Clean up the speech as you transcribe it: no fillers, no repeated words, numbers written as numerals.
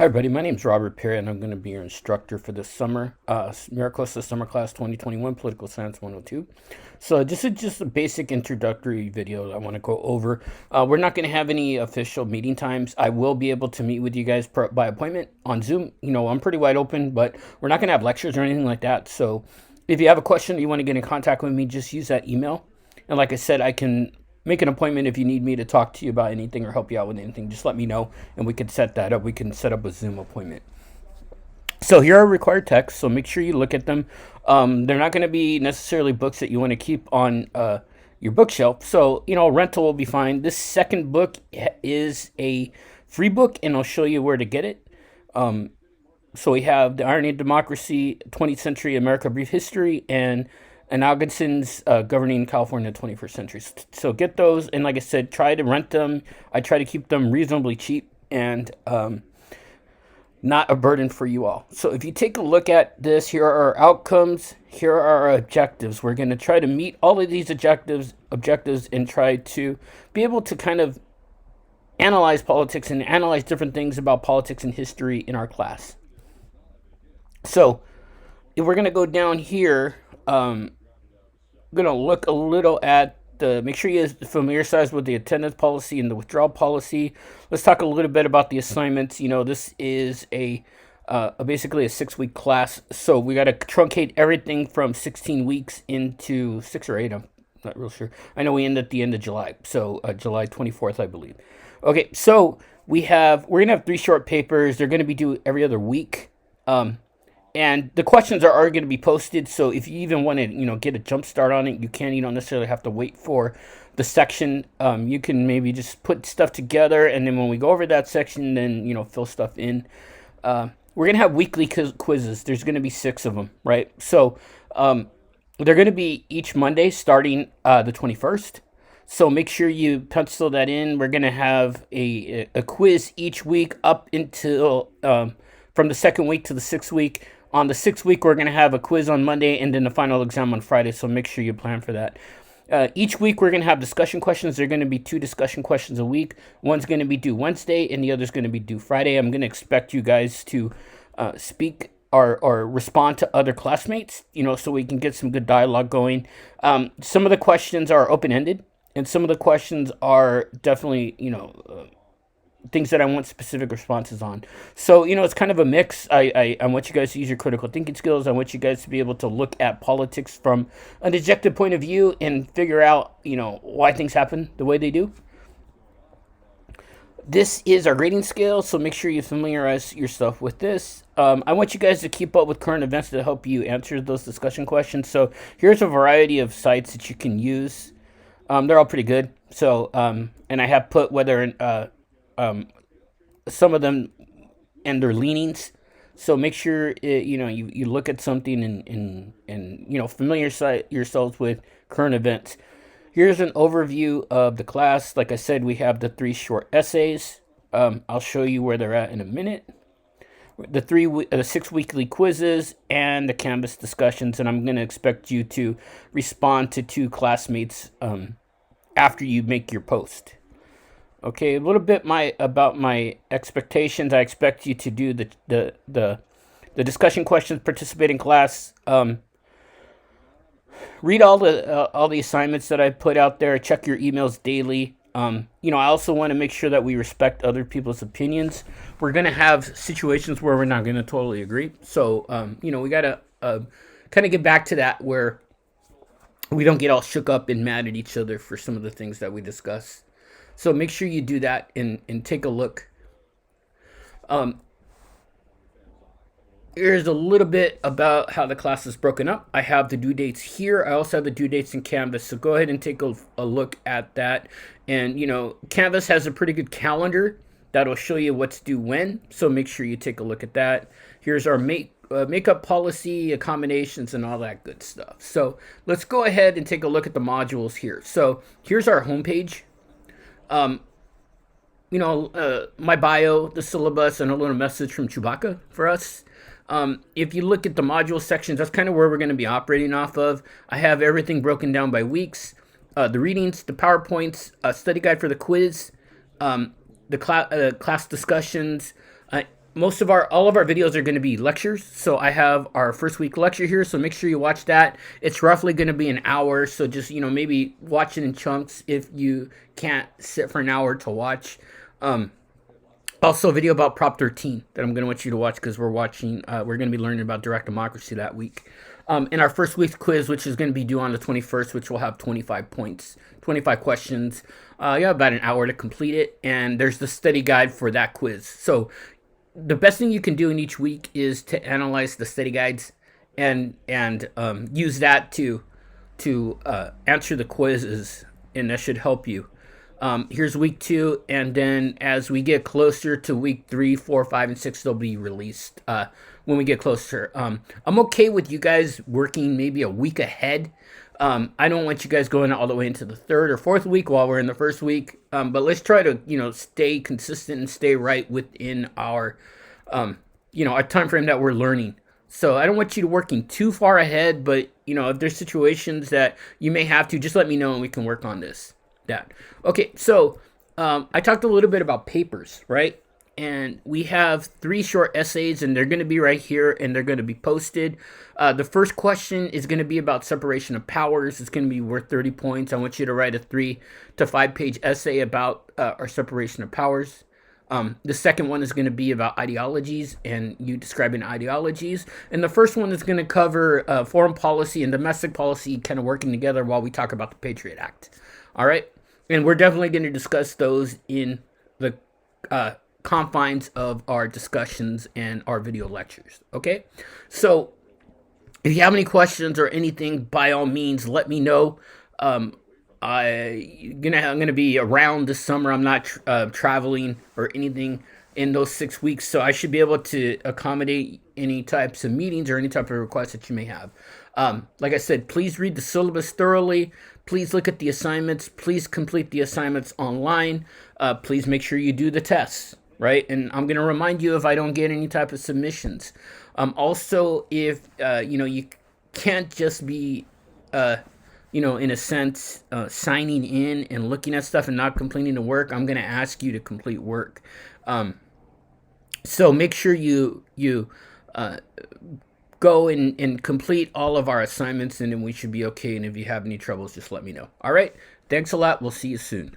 Hi, everybody. My name is Robert Perry, and I'm going to be your instructor for this summer, Miracosta Summer Class 2021, Political Science 102. So this is just a basic introductory video that I want to go over. We're not going to have any official meeting times. I will be able to meet with you guys by appointment on Zoom. I'm pretty wide open, but we're not going to have lectures or anything like that. So if you have a question or you want to get in contact with me, just use that email. And like I said, I can make an appointment if you need me to talk to you about anything or help you out with anything. Just let me know and we can set that up. We can set up a Zoom appointment. So here are required texts, so make sure you look at them. They're not going to be necessarily books that you want to keep on your bookshelf. So, rental will be fine. This second book is a free book, and I'll show you where to get it. So we have The Irony of Democracy, 20th Century America Brief History, and Augustin's Governing California 21st Century. So get those, and like I said, try to rent them. I try to keep them reasonably cheap and not a burden for you all. So if you take a look at this, here are our outcomes, here are our objectives. We're going to try to meet all of these objectives and try to be able to kind of analyze politics and analyze different things about politics and history in our class. So if we're going to go down here, I'm going to look a little at make sure you're familiarized with the attendance policy and the withdrawal policy. Let's talk a little bit about the assignments. This is basically a 6-week class, so we got to truncate everything from 16 weeks into 6 or 8. I'm not real sure. I know we end at the end of July, so July 24th, I believe. Okay, so we're gonna have 3 short papers. They're gonna be due every other week. And the questions are going to be posted, so if you even want to, get a jump start on it, you can. You don't necessarily have to wait for the section. You can maybe just put stuff together, and then when we go over that section, then, fill stuff in. We're going to have weekly quizzes. There's going to be 6 of them, right? So they're going to be each Monday starting the 21st. So make sure you pencil that in. We're going to have a quiz each week up until from the 2nd week to the 6th week. On the 6th week, we're going to have a quiz on Monday and then the final exam on Friday, so make sure you plan for that. Each week, we're going to have discussion questions. There are going to be 2 discussion questions a week. One's going to be due Wednesday, and the other's going to be due Friday. I'm going to expect you guys to speak or respond to other classmates, so we can get some good dialogue going. Some of the questions are open-ended, and some of the questions are definitely, things that I want specific responses on. So, it's kind of a mix. I want you guys to use your critical thinking skills. I want you guys to be able to look at politics from an objective point of view and figure out, why things happen the way they do. This is our grading scale, so make sure you familiarize yourself with this. I want you guys to keep up with current events to help you answer those discussion questions. So here's a variety of sites that you can use. They're all pretty good. So, and I have put whether some of them and their leanings. So make sure you look at something and familiarize yourselves with current events. Here's an overview of the class. Like I said, we have the 3 short essays. I'll show you where they're at in a minute. The 6 weekly quizzes and the Canvas discussions, and I'm going to expect you to respond to 2 classmates after you make your post. Okay, a little bit about my expectations. I expect you to do the discussion questions, participate in class, read all the assignments that I put out there, check your emails daily. I also want to make sure that we respect other people's opinions. We're going to have situations where we're not going to totally agree. So, we got to kind of get back to that where we don't get all shook up and mad at each other for some of the things that we discuss. So make sure you do that and take a look. Here's a little bit about how the class is broken up. I have the due dates here. I also have the due dates in Canvas. So go ahead and take a look at that. And, Canvas has a pretty good calendar that'll show you what's due when. So make sure you take a look at that. Here's our makeup policy, accommodations, and all that good stuff. So let's go ahead and take a look at the modules here. So here's our homepage. My bio, the syllabus, and a little message from Chewbacca for us. If you look at the module sections, that's kind of where we're going to be operating off of. I have everything broken down by weeks. The readings, the PowerPoints, a study guide for the quiz, the class discussions, all of our videos are going to be lectures. So I have our first week lecture here, so make sure you watch that. It's roughly going to be an hour, so just maybe watch it in chunks if you can't sit for an hour to watch. Also, a video about Prop 13 that I'm going to want you to watch because we're going to be learning about direct democracy that week. In our first week's quiz, which is going to be due on the 21st, which will have 25 points, 25 questions. You have about an hour to complete it, and there's the study guide for that quiz. So the best thing you can do in each week is to analyze the study guides and use that to answer the quizzes, and that should help you. Here's week 2, and then as we get closer to week 3, 4, 5, and 6, they'll be released when we get closer. I'm okay with you guys working maybe a week ahead. I don't want you guys going all the way into the 3rd or 4th week while we're in the 1st week. But let's try to stay consistent and stay right within our our time frame that we're learning. So I don't want you to working too far ahead, but if there's situations that you may have to, just let me know and we can work on this. Okay, so I talked a little bit about papers, right? And we have 3 short essays, and they're going to be right here, and they're going to be posted. The first question is going to be about separation of powers. It's going to be worth 30 points. I want you to write a 3 to 5 page essay about our separation of powers. The second one is going to be about ideologies and you describing ideologies. And the first one is going to cover foreign policy and domestic policy kind of working together while we talk about the Patriot Act. All right? And we're definitely going to discuss those in the confines of our discussions and our video lectures. Okay? So if you have any questions or anything, by all means, let me know. I'm gonna be around this summer. I'm not traveling or anything in those 6 weeks, so I should be able to accommodate any types of meetings or any type of requests that you may have. Like I said, please read the syllabus thoroughly. Please look at the assignments. Please complete the assignments online. Please make sure you do the tests, right? And I'm going to remind you if I don't get any type of submissions. Also, if, you can't just be, in a sense, signing in and looking at stuff and not completing the work, I'm going to ask you to complete work. So make sure you go and complete all of our assignments, and then we should be okay. And if you have any troubles, just let me know. All right. Thanks a lot. We'll see you soon.